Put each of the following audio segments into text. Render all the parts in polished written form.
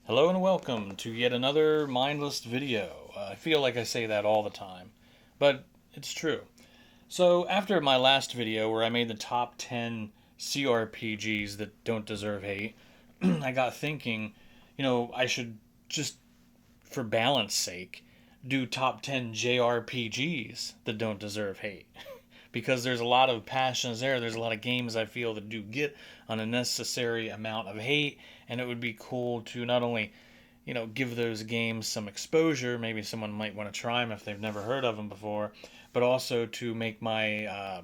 Hello and welcome to yet another mindless video. I feel like I say that all the time, but it's true. So, after my last video where I made the top 10 CRPGs that don't deserve hate, I got thinking, I should just, for balance sake, do top 10 JRPGs that don't deserve hate. Because there's a lot of passions there. There's a lot of games I feel that do get an unnecessary amount of hate, and it would be cool to not only give those games some exposure. Maybe someone might want to try them if they've never heard of them before, but also to make my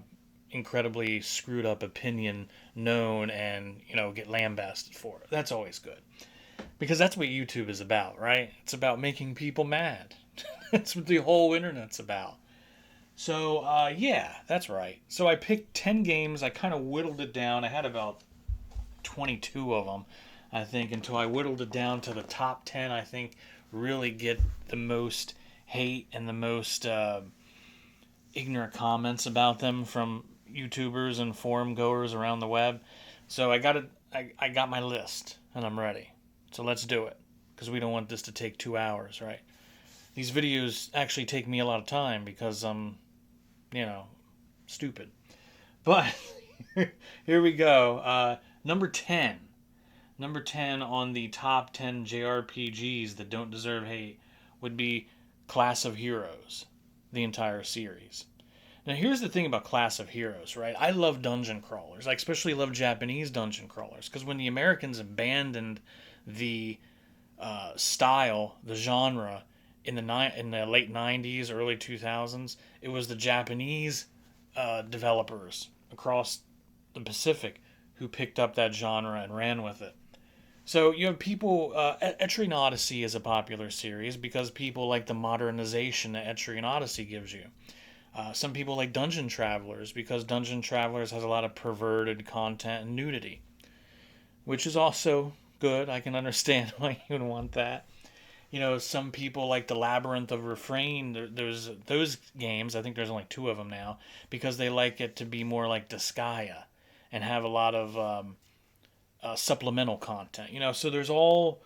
incredibly screwed up opinion known and get lambasted for it. That's always good because that's what YouTube is about, right? It's about making people mad. That's what the whole internet's about. So yeah, that's right. So I picked 10 games. I kind of whittled it down. I had about 22 of them, I think, until I whittled it down to the top 10. I think really get the most hate and the most ignorant comments about them from YouTubers and forum goers around the web. So I got it. I got my list and I'm ready. So let's do it because we don't want this to take 2 hours, right? These videos actually take me a lot of time because I'm, you know, stupid. But here we go. Number 10. Number 10 on the top 10 JRPGs that don't deserve hate would be Class of Heroes, the entire series. Now, here's the thing about Class of Heroes, right? I love dungeon crawlers. I especially love Japanese dungeon crawlers because when the Americans abandoned the the genre in the late 90s, early 2000s, it was the Japanese developers across the Pacific who picked up that genre and ran with it. So you have people. Etrian Odyssey is a popular series because people like the modernization that Etrian Odyssey gives you. Some people like Dungeon Travelers because Dungeon Travelers has a lot of perverted content and nudity, which is also good. I can understand why you would want that. Some people like the Labyrinth of Refrain. There's those games. I think there's only two of them now because they like it to be more like Disgaea and have a lot of supplemental content. So there's all.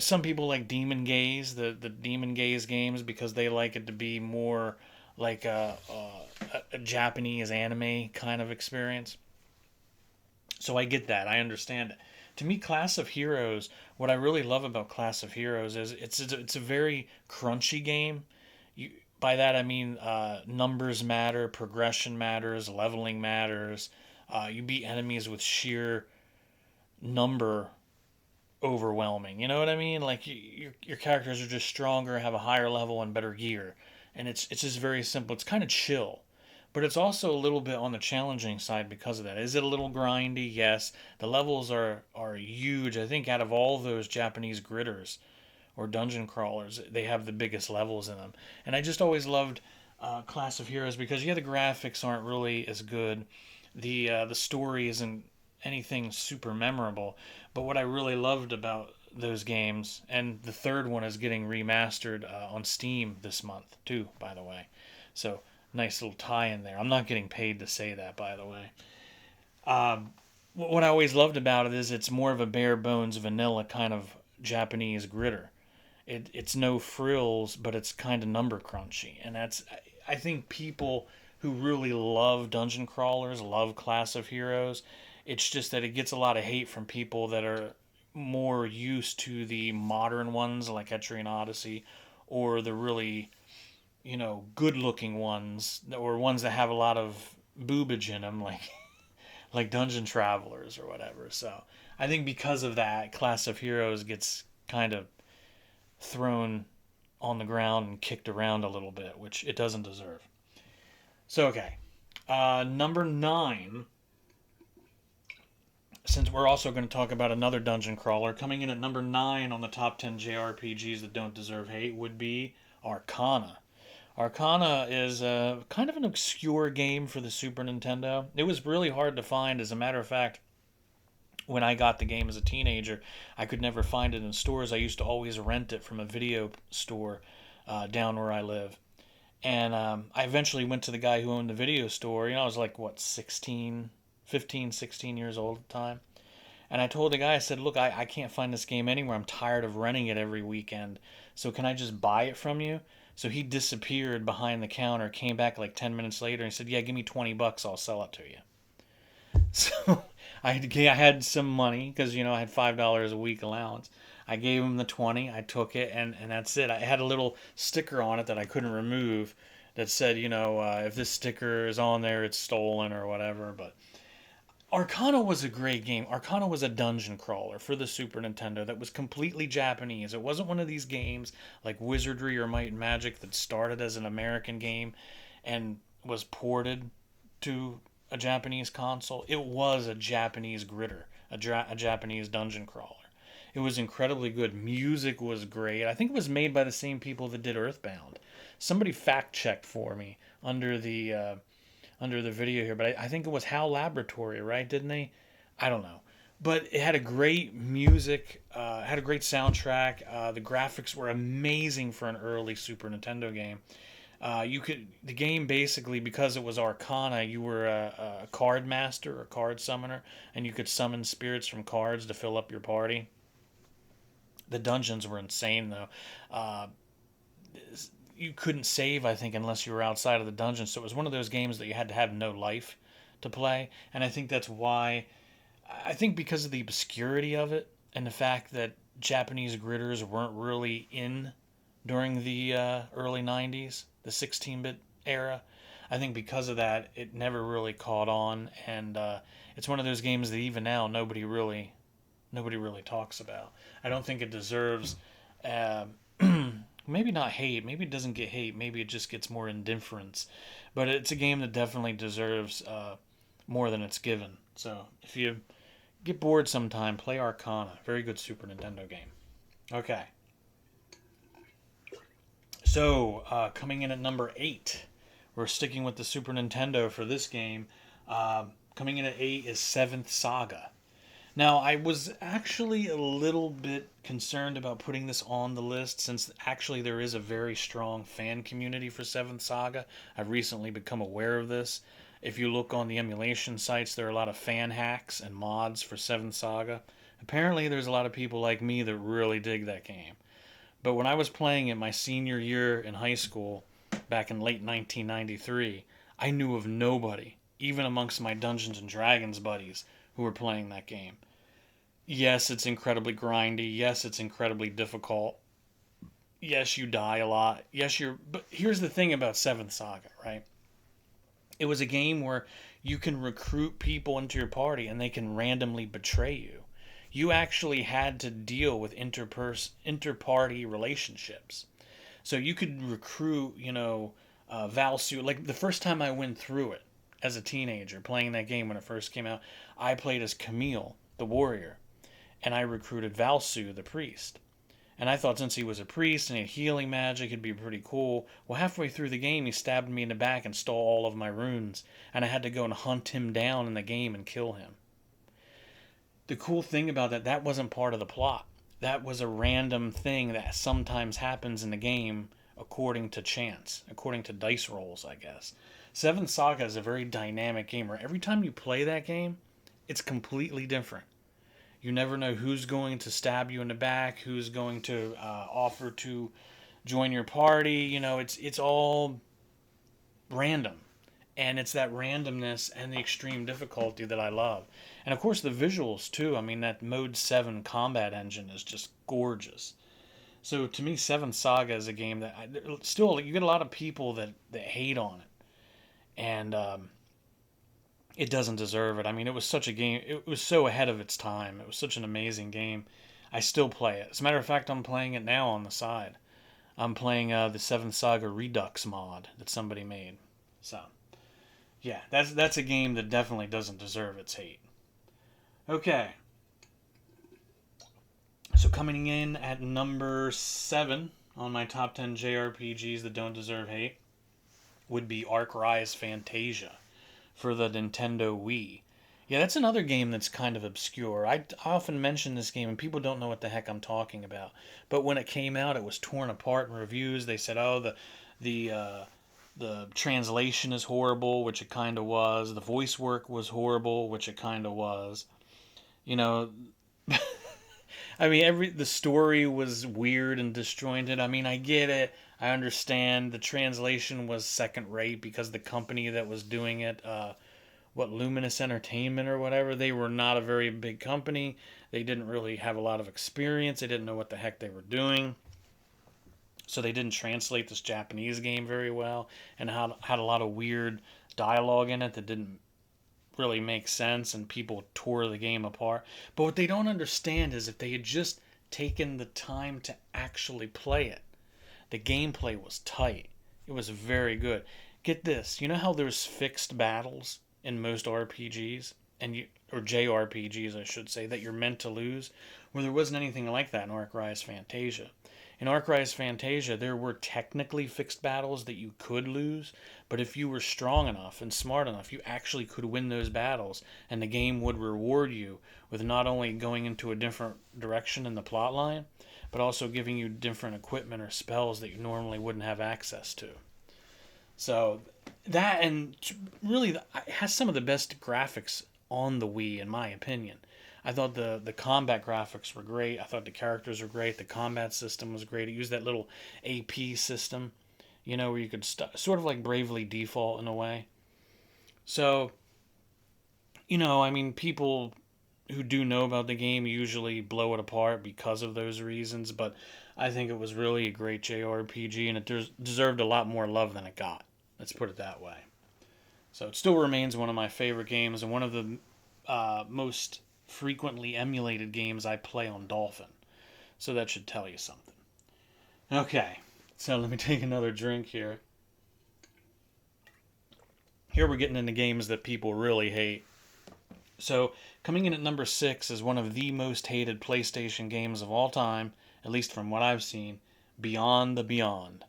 Some people like Demon Gaze, the Demon Gaze games, because they like it to be more like a Japanese anime kind of experience. So I get that. I understand it. To me, Class of Heroes, what I really love about Class of Heroes is it's a very crunchy game. You, by that I mean numbers matter, progression matters, leveling matters. You beat enemies with sheer number overwhelming. You know what I mean? Like your characters are just stronger, have a higher level, and better gear, and it's just very simple. It's kind of chill, but it's also a little bit on the challenging side because of that. Is it a little grindy? Yes. The levels are huge. I think out of all those Japanese gritters or dungeon crawlers, they have the biggest levels in them, and I just always loved Class of Heroes because yeah, the graphics aren't really as good. The story isn't anything super memorable. But what I really loved about those games, and the third one is getting remastered on Steam this month too, by the way. So nice little tie in there. I'm not getting paid to say that, by the way. What I always loved about it is it's more of a bare bones vanilla kind of Japanese gritter. It's no frills, but it's kind of number crunchy, and I think people who really love dungeon crawlers love Class of Heroes. It's just that it gets a lot of hate from people that are more used to the modern ones like Etrian Odyssey, or the really good looking ones, or ones that have a lot of boobage in them, like like Dungeon Travelers or whatever. So I think because of that, Class of Heroes gets kind of thrown on the ground and kicked around a little bit, which it doesn't deserve. So, okay. Number 9, since we're also going to talk about another dungeon crawler, coming in at number 9 on the top 10 JRPGs that don't deserve hate would be Arcana. Arcana is kind of an obscure game for the Super Nintendo. It was really hard to find. As a matter of fact, when I got the game as a teenager, I could never find it in stores. I used to always rent it from a video store down where I live. And I eventually went to the guy who owned the video store. I was like, what, 16, 15, 16 years old at the time. And I told the guy, I said, look, I can't find this game anywhere. I'm tired of renting it every weekend. So can I just buy it from you? So he disappeared behind the counter, came back like 10 minutes later and said, yeah, give me $20. I'll sell it to you. So I had some money because, I had $5 a week allowance. I gave him the 20. I took it, and that's it. I had a little sticker on it that I couldn't remove that said, if this sticker is on there, it's stolen or whatever. But Arcana was a great game. Arcana was a dungeon crawler for the Super Nintendo that was completely Japanese. It wasn't one of these games like Wizardry or Might and Magic that started as an American game and was ported to a Japanese console. It was a Japanese gritter, a Japanese dungeon crawler. It was incredibly good. Music was great. I think it was made by the same people that did Earthbound. Somebody fact checked for me under the video here, but I think it was HAL Laboratory, right? Didn't they? I don't know. But it had a great music, had a great soundtrack. The graphics were amazing for an early Super Nintendo game. The game basically, because it was Arcana, you were a card master or card summoner, and you could summon spirits from cards to fill up your party. The dungeons were insane though. Uh, you couldn't save, I think, unless you were outside of the dungeon. So it was one of those games that you had to have no life to play. And I think that's why, I think because of the obscurity of it and the fact that Japanese gritters weren't really in during the early 90s, the 16-bit era. I think because of that, it never really caught on. And it's one of those games that even now nobody really talks about. I don't think it deserves. Uh, Maybe not hate. Maybe it doesn't get hate. Maybe it just gets more indifference. But it's a game that definitely deserves more than it's given. So if you get bored sometime, play Arcana. Very good Super Nintendo game. Okay. So coming in at number 8, we're sticking with the Super Nintendo for this game. Coming in at 8 is Seventh Saga. Now, I was actually a little bit concerned about putting this on the list since actually there is a very strong fan community for Seventh Saga. I've recently become aware of this. If you look on the emulation sites, there are a lot of fan hacks and mods for Seventh Saga. Apparently, there's a lot of people like me that really dig that game. But when I was playing it my senior year in high school, back in late 1993, I knew of nobody, even amongst my Dungeons and Dragons buddies, who were playing that game. Yes, it's incredibly grindy. Yes, it's incredibly difficult. Yes, you die a lot. Yes, you're. But here's the thing about Seventh Saga, right? It was a game where you can recruit people into your party and they can randomly betray you. You actually had to deal with inter-party relationships. So you could recruit, Valsu. Like the first time I went through it as a teenager, playing that game when it first came out, I played as Camille, the warrior, and I recruited Valsu, the priest. And I thought since he was a priest and he had healing magic, it'd be pretty cool. Well, halfway through the game, he stabbed me in the back and stole all of my runes, and I had to go and hunt him down in the game and kill him. The cool thing about that wasn't part of the plot. That was a random thing that sometimes happens in the game according to chance, according to dice rolls, I guess. Seven Saga is a very dynamic game where every time you play that game, it's completely different. You never know who's going to stab you in the back, who's going to offer to join your party. It's all random. And it's that randomness and the extreme difficulty that I love. And of course, the visuals, too. I mean, that Mode 7 combat engine is just gorgeous. So to me, Seventh Saga is a game that still, you get a lot of people that hate on it. And it doesn't deserve it. I mean, it was such a game. It was so ahead of its time. It was such an amazing game. I still play it. As a matter of fact, I'm playing it now on the side. I'm playing the Seventh Saga Redux mod that somebody made. So, yeah, that's a game that definitely doesn't deserve its hate. Okay. So coming in at number 7 on my top 10 JRPGs that don't deserve hate would be Arc Rise Fantasia for the Nintendo Wii. Yeah, that's another game that's kind of obscure. I often mention this game and people don't know what the heck I'm talking about. But when it came out, it was torn apart in reviews. They said, "Oh, the translation is horrible," which it kind of was. The voice work was horrible, which it kind of was. You know, I mean, the story was weird and disjointed. I mean, I get it. I understand the translation was second rate because the company that was doing it, what Luminous Entertainment or whatever, they were not a very big company. They didn't really have a lot of experience. They didn't know what the heck they were doing. So they didn't translate this Japanese game very well and had a lot of weird dialogue in it that didn't really make sense, and people tore the game apart. But what they don't understand is if they had just taken the time to actually play it, the gameplay was tight. It was very good. Get this, you know how there's fixed battles in most RPGs and or JRPGs I should say, that you're meant to lose? Well, there wasn't anything like that in Arc Rise Fantasia. In Arc Rise Fantasia, there were technically fixed battles that you could lose, but if you were strong enough and smart enough, you actually could win those battles, and the game would reward you with not only going into a different direction in the plot line, but also giving you different equipment or spells that you normally wouldn't have access to. So that, and really it has some of the best graphics on the Wii in my opinion. I thought the combat graphics were great. I thought the characters were great. The combat system was great. It used that little AP system, where you could sort of like Bravely Default in a way. So, I mean, people who do know about the game usually blow it apart because of those reasons, but I think it was really a great JRPG and it deserved a lot more love than it got. Let's put it that way. So it still remains one of my favorite games and one of the most frequently emulated games I play on Dolphin. So that should tell you something. Okay, so let me take another drink here. Here we're getting into games that people really hate. So, coming in at number 6 is one of the most hated PlayStation games of all time, at least from what I've seen, Beyond the Beyond.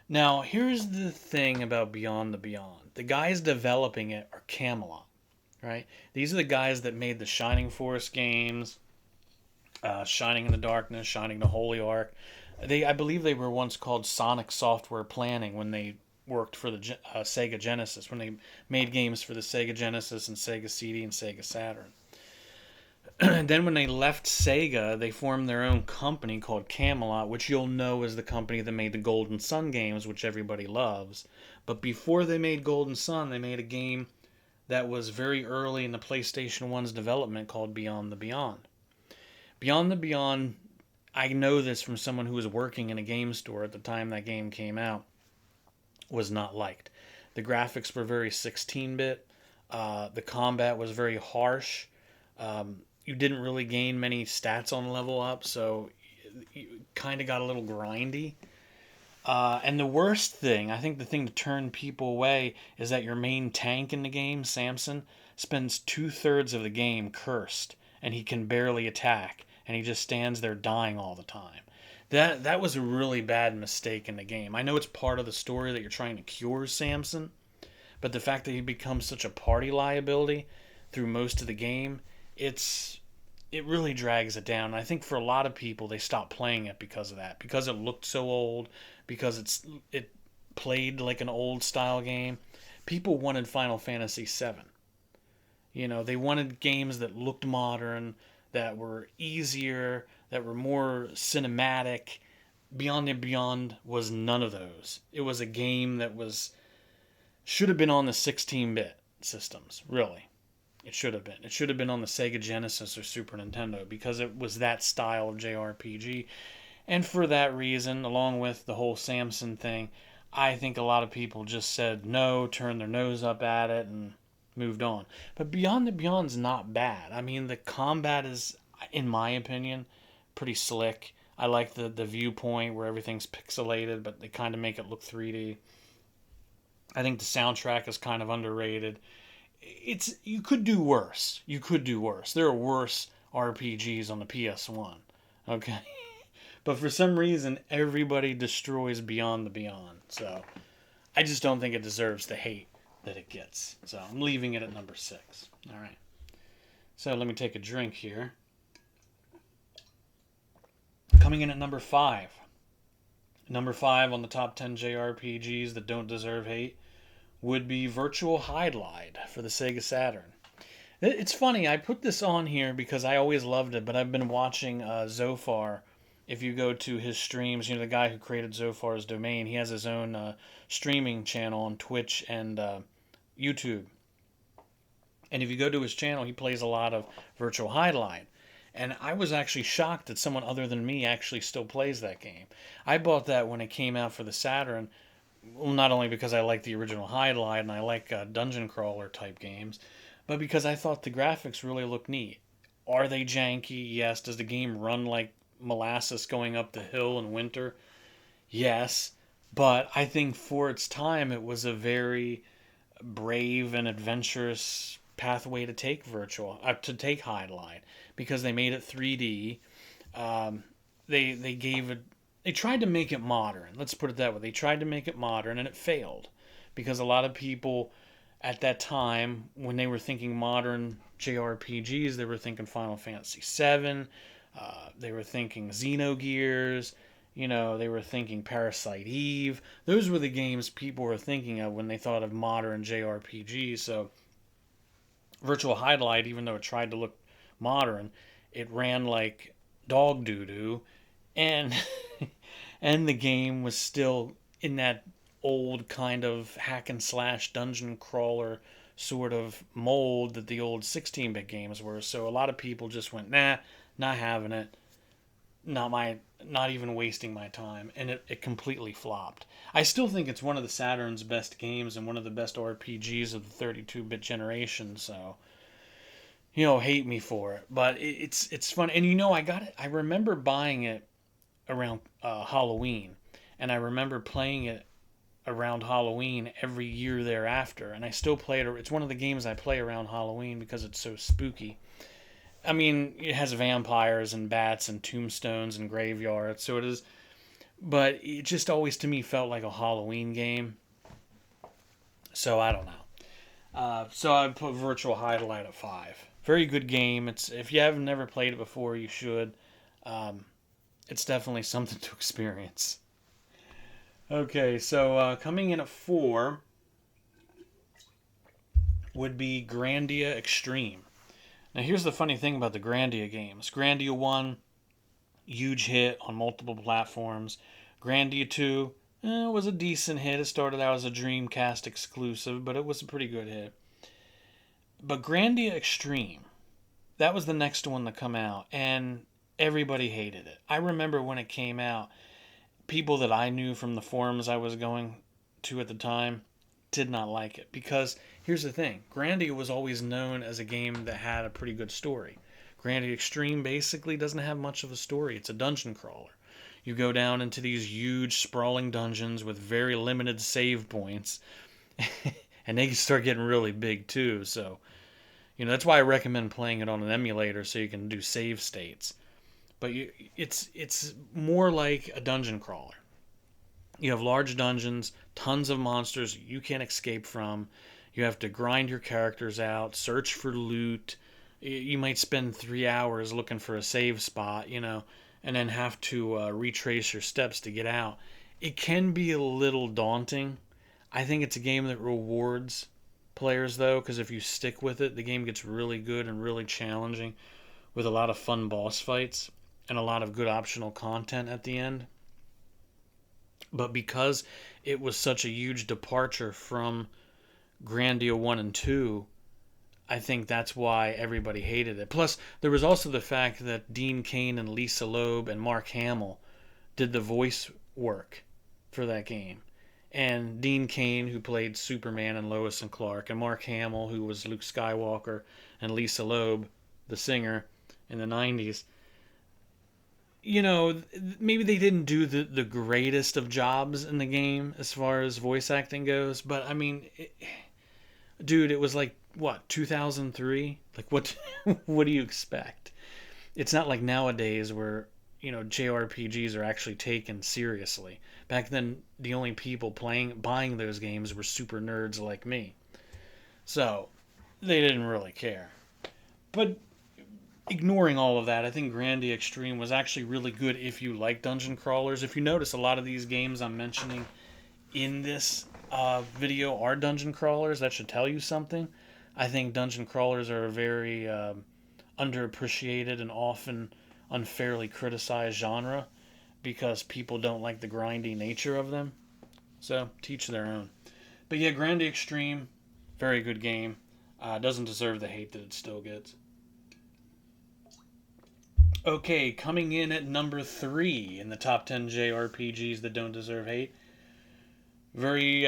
Now, here's the thing about Beyond the Beyond. The guys developing it are Camelot, right? These are the guys that made the Shining Force games, Shining in the Darkness, Shining the Holy Ark. I believe they were once called Sonic Software Planning when they worked for the Sega Genesis, when they made games for the Sega Genesis and Sega CD and Sega Saturn. And then when they left Sega, they formed their own company called Camelot, which you'll know is the company that made the Golden Sun games, which everybody loves. But before they made Golden Sun, they made a game that was very early in the PlayStation 1's development called Beyond the Beyond. Beyond the Beyond, I know this from someone who was working in a game store at the time that game came out, was not liked. The graphics were very 16-bit. The combat was very harsh. You didn't really gain many stats on level up, so you kind of got a little grindy. And the worst thing, I think the thing to turn people away, is that your main tank in the game, Samson, spends 2/3 of the game cursed, and he can barely attack, and he just stands there dying all the time. That was a really bad mistake in the game. I know it's part of the story that you're trying to cure Samson, but the fact that he becomes such a party liability through most of the game, it really drags it down. And I think for a lot of people, they stopped playing it because of that, because it looked so old, because it played like an old style game. People wanted Final Fantasy VII. They wanted games that looked modern, that were easier, that were more cinematic. Beyond and Beyond was none of those. It was a game that should have been on the 16-bit systems, really. It should have been. It should have been on the Sega Genesis or Super Nintendo because it was that style of JRPG. And for that reason, along with the whole Samson thing, I think a lot of people just said no, turned their nose up at it, and moved on. But Beyond the Beyond's not bad. I mean, the combat is, in my opinion, pretty slick. I like the viewpoint where everything's pixelated, but they kind of make it look 3D. I think the soundtrack is kind of underrated. You could do worse. You could do worse. There are worse RPGs on the PS1. Okay? But for some reason, everybody destroys Beyond the Beyond. So, I just don't think it deserves the hate that it gets. So, I'm leaving it at number 6. All right. So, let me take a drink here. Coming in at number 5. Number 5 on the top 10 JRPGs that don't deserve hate would be Virtual Hydlide for the Sega Saturn. It's funny. I put this on here because I always loved it, but I've been watching Zophar. If you go to his streams, the guy who created Zophar's domain, he has his own streaming channel on Twitch and YouTube. And if you go to his channel, he plays a lot of Virtual Highlight. And I was actually shocked that someone other than me actually still plays that game. I bought that when it came out for the Saturn, well, not only because I like the original Highlight and I like dungeon crawler type games, but because I thought the graphics really looked neat. Are they janky? Yes. Does the game run like molasses going up the hill in winter? Yes. But I think for its time, it was a very brave and adventurous pathway to take to take Highlight because they made it 3D. They gave it. They tried to make it modern. Let's put it that way. They tried to make it modern, and it failed because a lot of people at that time, when they were thinking modern JRPGs, they were thinking Final Fantasy VII. They were thinking Xenogears. They were thinking Parasite Eve. Those were the games people were thinking of when they thought of modern JRPGs. So Virtual Highlight, even though it tried to look modern, it ran like dog doo doo, and and the game was still in that old kind of hack and slash dungeon crawler sort of mold that the old 16-bit games were. So a lot of people just went, nah, not having it, not even wasting my time, and it completely flopped. I still think it's one of the Saturn's best games and one of the best RPGs of the 32-bit generation. So hate me for it, but it's fun. And I got it. I remember buying it around Halloween, and I remember playing it around Halloween every year thereafter, and I still play it. It's one of the games I play around Halloween because it's so spooky. I mean, it has vampires and bats and tombstones and graveyards, so it is. But it just always to me felt like a Halloween game. So I don't know. So I put Virtual Highlight at 5. Very good game. It's if you haven't never played it before, you should. It's definitely something to experience. Okay, so coming in at 4 would be Grandia Extreme. Now, here's the funny thing about the Grandia games. Grandia 1, huge hit on multiple platforms. Grandia 2 was a decent hit. It started out as a Dreamcast exclusive, but it was a pretty good hit. But Grandia Extreme, that was the next one to come out, and everybody hated it. I remember when it came out, people that I knew from the forums I was going to at the time did not like it. Because here's the thing, Grandia was always known as a game that had a pretty good story. Grandia Extreme basically doesn't have much of a story. It's a dungeon crawler. You go down into these huge sprawling dungeons with very limited save points. And they start getting really big too. So, that's why I recommend playing it on an emulator so you can do save states. But it's more like a dungeon crawler. You have large dungeons, tons of monsters you can't escape from. You have to grind your characters out, search for loot. You might spend 3 hours looking for a save spot, and then have to retrace your steps to get out. It can be a little daunting. I think it's a game that rewards players, though, because if you stick with it, the game gets really good and really challenging with a lot of fun boss fights and a lot of good optional content at the end. But because it was such a huge departure from Grandia 1 and 2, I think that's why everybody hated it. Plus, there was also the fact that Dean Cain and Lisa Loeb and Mark Hamill did the voice work for that game. And Dean Cain, who played Superman and Lois and Clark, and Mark Hamill, who was Luke Skywalker, and Lisa Loeb, the singer, in the 90s. Maybe they didn't do the greatest of jobs in the game as far as voice acting goes, but I mean, dude, it was like, what, 2003? Like, what what do you expect? It's not like nowadays where, JRPGs are actually taken seriously. Back then, the only people buying those games were super nerds like me. So, they didn't really care. But ignoring all of that, I think Grandia Extreme was actually really good if you like dungeon crawlers. If you notice, a lot of these games I'm mentioning in this video are dungeon crawlers. That should tell you something. I think dungeon crawlers are a very underappreciated and often unfairly criticized genre because people don't like the grindy nature of them. So, teach their own. But yeah, Grande Extreme, very good game. Doesn't deserve the hate that it still gets. Okay, coming in at number 3 in the top 10 JRPGs that don't deserve hate. Very,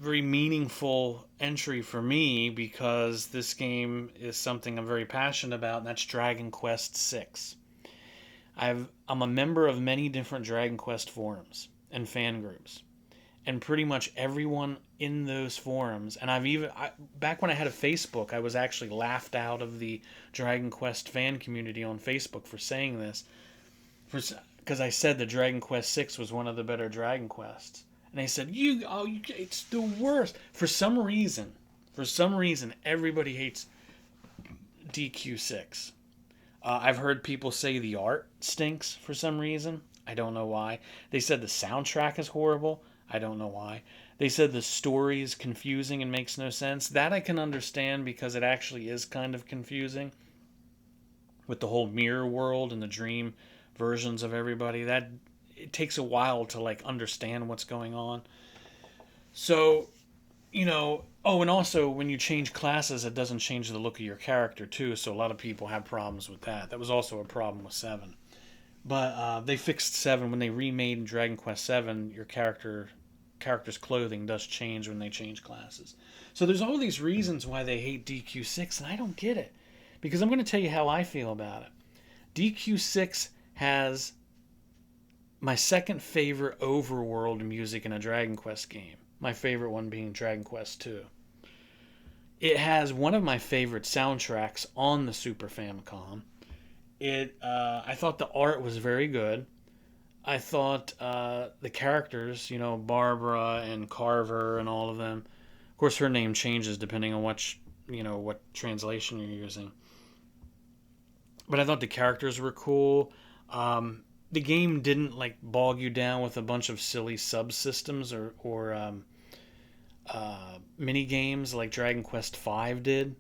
very meaningful entry for me because this game is something I'm very passionate about, and that's Dragon Quest VI. I'm a member of many different Dragon Quest forums and fan groups, and pretty much everyone in those forums, and back when I had a Facebook, I was actually laughed out of the Dragon Quest fan community on Facebook for saying this, because I said that Dragon Quest VI was one of the better Dragon Quests, and they said it's the worst. For some reason, everybody hates DQ6. I've heard people say the art stinks for some reason. I don't know why. They said the soundtrack is horrible. I don't know why. They said the story is confusing and makes no sense. That I can understand because it actually is kind of confusing with the whole mirror world and the dream versions of everybody. That it takes a while to like understand what's going on. So, oh, and also when you change classes, it doesn't change the look of your character too. So a lot of people have problems with that. That was also a problem with 7. But they fixed 7 when they remade Dragon Quest 7. Your character's clothing does change when they change classes. So there's all these reasons why they hate DQ6, and I don't get it. Because I'm going to tell you how I feel about it. DQ6 has my second favorite overworld music in a Dragon Quest game. My favorite one being Dragon Quest 2. It has one of my favorite soundtracks on the Super Famicom. I thought the art was very good. I thought the characters, Barbara and Carver and all of them. Of course, her name changes depending on what translation you're using. But I thought the characters were cool. The game didn't like bog you down with a bunch of silly subsystems or mini games like Dragon Quest V did.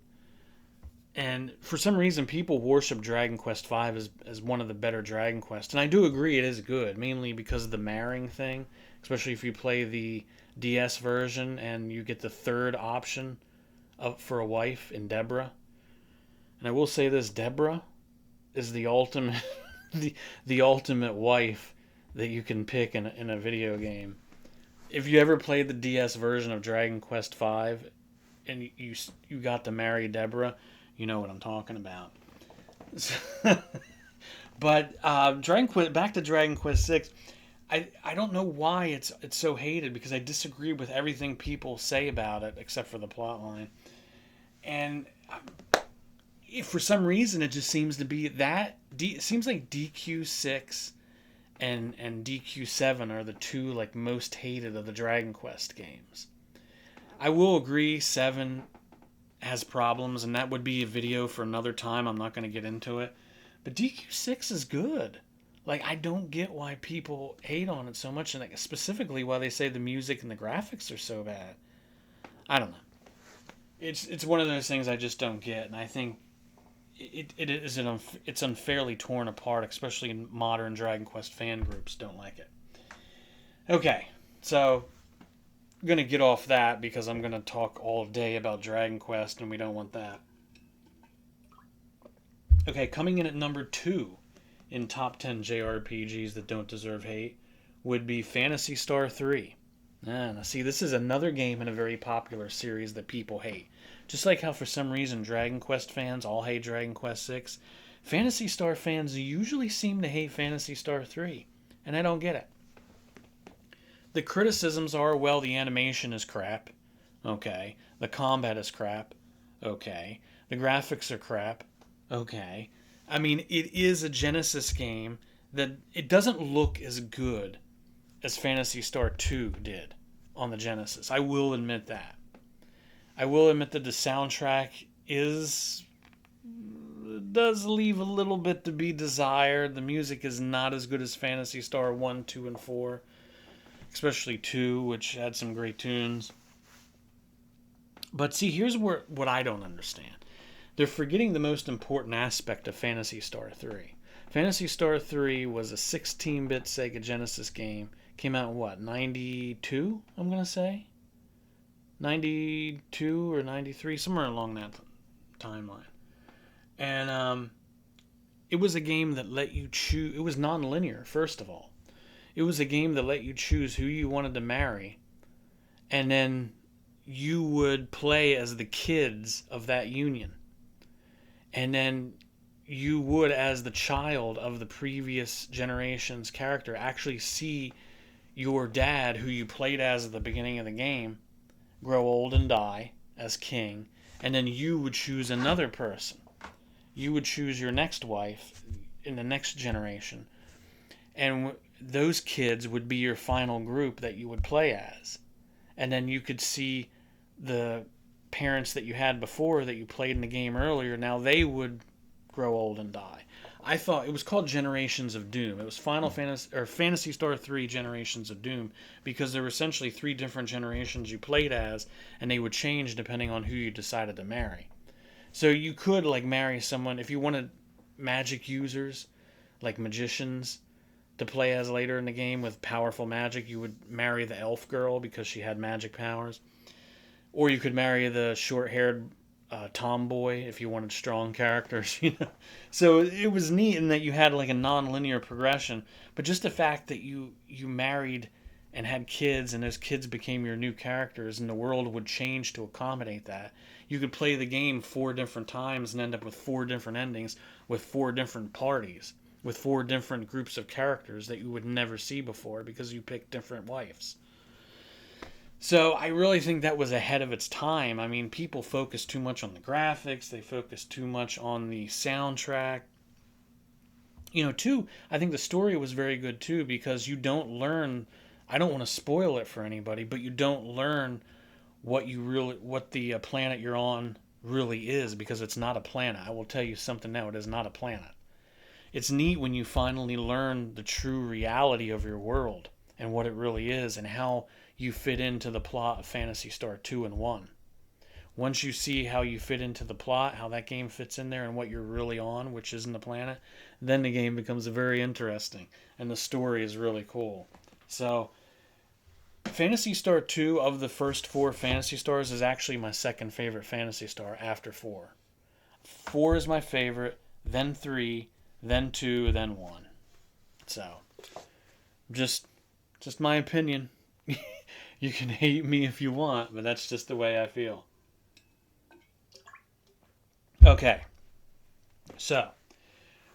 And for some reason, people worship Dragon Quest V as one of the better Dragon Quest. And I do agree it is good, mainly because of the marrying thing, especially if you play the DS version and you get the third option for a wife in Deborah. And I will say this, Deborah is the ultimate the ultimate wife that you can pick in a video game. If you ever played the DS version of Dragon Quest V and you got to marry Deborah, you know what I'm talking about. But back to Dragon Quest VI. I don't know why it's so hated because I disagree with everything people say about it except for the plot line. And if for some reason it just seems to be that it seems like DQ6 and DQ7 are the two like most hated of the Dragon Quest games. I will agree 7 has problems, and that would be a video for another time. I'm not going to get into it. But DQ6 is good. Like, I don't get why people hate on it so much, and like, specifically why they say the music and the graphics are so bad. I don't know. It's one of those things I just don't get, and I think it's unfairly torn apart, especially in modern Dragon Quest fan groups don't like it. Okay, so I'm going to get off that because I'm going to talk all day about Dragon Quest, and we don't want that. Okay, coming in at number 2 in top 10 JRPGs that don't deserve hate would be Phantasy Star 3. Now, see, this is another game in a very popular series that people hate. Just like how for some reason Dragon Quest fans all hate Dragon Quest VI, Phantasy Star fans usually seem to hate Phantasy Star 3, and I don't get it. The criticisms are, well, the animation is crap. Okay. The combat is crap. Okay. The graphics are crap. Okay. I mean, it is a Genesis game that it doesn't look as good as Phantasy Star 2 did on the Genesis. I will admit that. I will admit that the soundtrack does leave a little bit to be desired. The music is not as good as Phantasy Star 1, 2, and 4. Especially 2, which had some great tunes. But see, here's what I don't understand. They're forgetting the most important aspect of Phantasy Star 3. Phantasy Star 3 was a 16-bit Sega Genesis game. Came out in what, 92, I'm going to say? 92 or 93, somewhere along that timeline. And it was a game that let you choose. It was non-linear, first of all. It was a game that let you choose who you wanted to marry, and then you would play as the kids of that union. And then you would, as the child of the previous generation's character, actually see your dad, who you played as at the beginning of the game, grow old and die as king. And then you would choose another person. You would choose your next wife in the next generation. And those kids would be your final group that you would play as. And then you could see the parents that you had before that you played in the game earlier. Now they would grow old and die. I thought it was called Generations of Doom. It was Final Fantasy or Phantasy Star 3 Generations of Doom, because there were essentially three different generations you played as, and they would change depending on who you decided to marry. So you could like marry someone if you wanted magic users, like magicians, to play as later in the game with powerful magic. You would marry the elf girl because she had magic powers. Or you could marry the short-haired tomboy if you wanted strong characters, you know. So it was neat in that you had like a non-linear progression, but just the fact that you married and had kids, and those kids became your new characters, and the world would change to accommodate that. You could play the game 4 different times and end up with 4 different endings, with 4 different parties, with 4 different groups of characters that you would never see before because you picked different wives. So I really think that was ahead of its time. I mean, people focus too much on the graphics. They focus too much on the soundtrack. You know, too, I think the story was very good too, because you don't learn. I don't want to spoil it for anybody, but you don't learn what the planet you're on really is, because it's not a planet. I will tell you something now. It is not a planet. It's neat when you finally learn the true reality of your world and what it really is, and how you fit into the plot of Phantasy Star 2 and 1. Once you see how you fit into the plot, how that game fits in there, and what you're really on, which isn't the planet, then the game becomes very interesting, and the story is really cool. So, Phantasy Star 2, of the first 4 Phantasy Stars, is actually my second favorite Phantasy Star after 4. 4 is my favorite, then 3, then 2, then 1. So, just my opinion. You can hate me if you want, but that's just the way I feel. Okay, so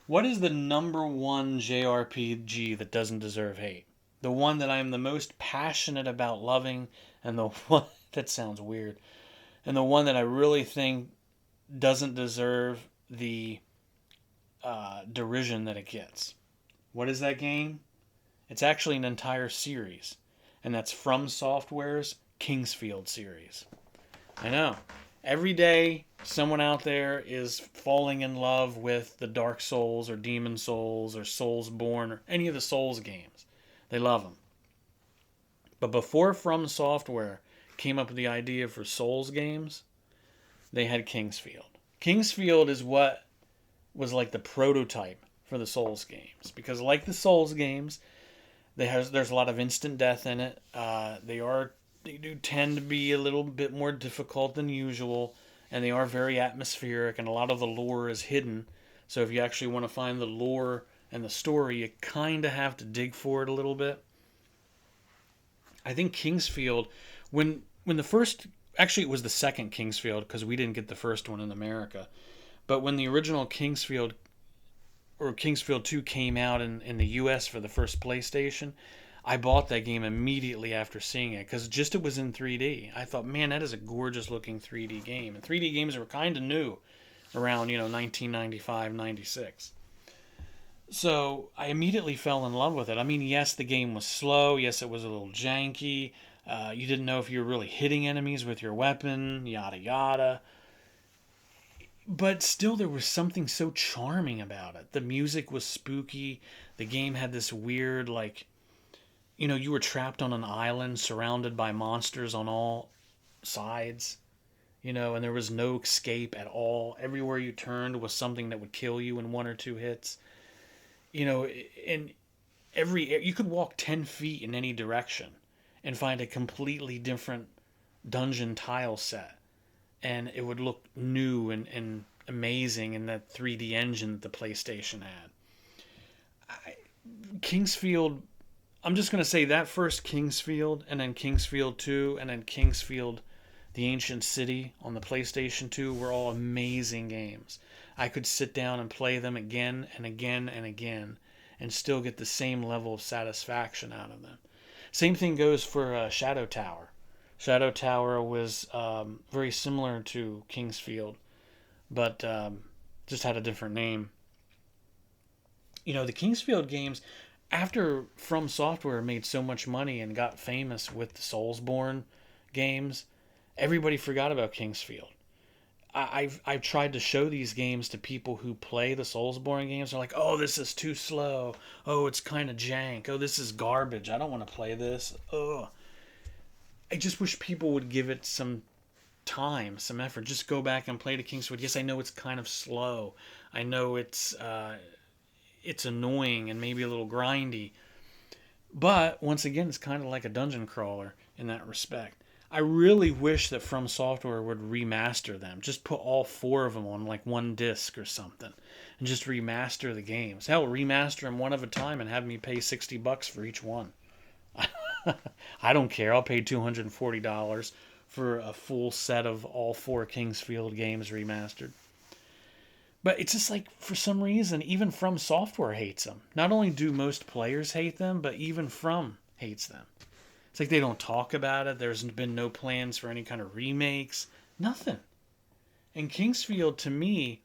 what is the number one JRPG that doesn't deserve hate? The one that I am the most passionate about loving, and the one that sounds weird, and the one that I really think doesn't deserve the derision that it gets. What is that game? It's actually an entire series, and that's From Software's Kingsfield series. I know. Every day, someone out there is falling in love with the Dark Souls or Demon Souls or Soulsborne or any of the Souls games. They love them. But before From Software came up with the idea for Souls games, they had Kingsfield. Kingsfield is what was like the prototype for the Souls games, because like the Souls games, there's a lot of instant death in it. They do tend to be a little bit more difficult than usual, and they are very atmospheric, and a lot of the lore is hidden. So if you actually want to find the lore and the story, you kind of have to dig for it a little bit. I think Kingsfield, when the first, actually it was the second Kingsfield, because we didn't get the first one in America, but when the original Kingsfield or Kingsfield 2 came out in the US for the first PlayStation, I bought that game immediately after seeing it, because just it was in 3D. I thought, man, that is a gorgeous looking 3D game. And 3D games were kind of new around, 1995, 96. So I immediately fell in love with it. I mean, yes, the game was slow. Yes, it was a little janky. You didn't know if you were really hitting enemies with your weapon, yada yada. But still, there was something so charming about it. The music was spooky. The game had this weird, like, you were trapped on an island surrounded by monsters on all sides. and there was no escape at all. Everywhere you turned was something that would kill you in one or two hits. And you could walk 10 feet in any direction and find a completely different dungeon tile set, and it would look new and amazing in that 3D engine that the PlayStation had. Kingsfield, I'm just going to say that first Kingsfield, and then Kingsfield 2, and then Kingsfield The Ancient City on the PlayStation 2 were all amazing games. I could sit down and play them again and again and again and still get the same level of satisfaction out of them. Same thing goes for Shadow Tower. Shadow Tower was very similar to Kingsfield, but just had a different name. The Kingsfield games, after From Software made so much money and got famous with the Soulsborne games, everybody forgot about Kingsfield. I've tried to show these games to people who play the Soulsborne games. They're like, "Oh, this is too slow. Oh, it's kind of jank. Oh, this is garbage. I don't want to play this." Oh, I just wish people would give it some time, some effort. Just go back and play the Kingsfield. Yes, I know it's kind of slow. I know it's annoying and maybe a little grindy. But once again, it's kind of like a dungeon crawler in that respect. I really wish that From Software would remaster them. Just put all four of them on like one disc or something, and just remaster the games. Hell, remaster them one at a time and have me pay $60 for each one. I don't care. I'll pay $240 for a full set of all four Kingsfield games remastered. But it's just like, for some reason, even From Software hates them. Not only do most players hate them, but even From hates them. It's like they don't talk about it. There's been no plans for any kind of remakes. Nothing. And Kingsfield, to me,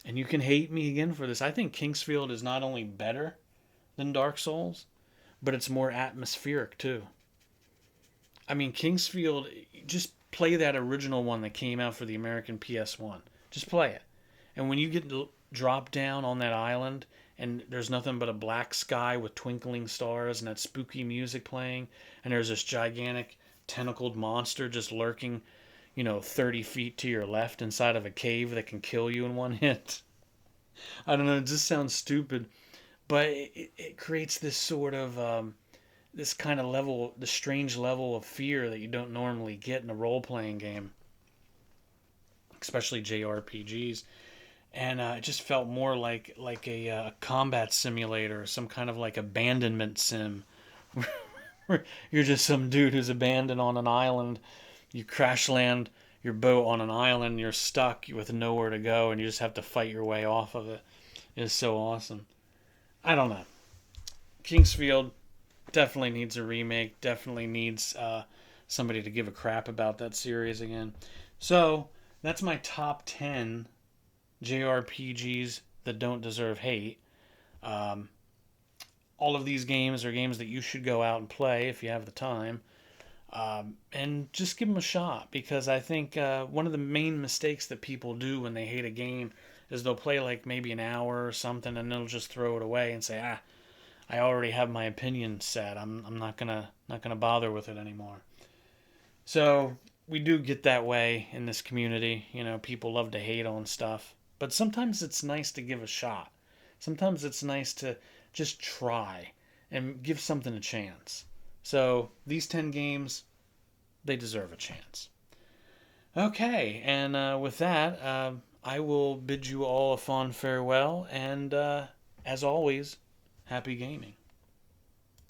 and you can hate me again for this, I think Kingsfield is not only better than Dark Souls, but it's more atmospheric too. I mean, Kingsfield, just play that original one that came out for the American PS1. Just play it. And when you get dropped down on that island and there's nothing but a black sky with twinkling stars and that spooky music playing, and there's this gigantic tentacled monster just lurking, 30 feet to your left inside of a cave that can kill you in one hit. I don't know, it just sounds stupid, but it creates this sort of, this kind of level, the strange level of fear that you don't normally get in a role-playing game, especially JRPGs. And it just felt more like a combat simulator, some kind of like abandonment sim. Where you're just some dude who's abandoned on an island. You crash land your boat on an island, you're stuck with nowhere to go, and you just have to fight your way off of it. It's so awesome. I don't know. Kingsfield definitely needs a remake, definitely needs somebody to give a crap about that series again. So, that's my top 10 JRPGs that don't deserve hate. All of these games are games that you should go out and play if you have the time. And just give them a shot, because I think one of the main mistakes that people do when they hate a game is they'll play like maybe an hour or something and they'll just throw it away and say, I already have my opinion set. I'm not gonna bother with it anymore. So we do get that way in this community. People love to hate on stuff. But sometimes it's nice to give a shot. Sometimes it's nice to just try and give something a chance. So these 10 games, they deserve a chance. Okay, and with that, I will bid you all a fond farewell. And as always, happy gaming.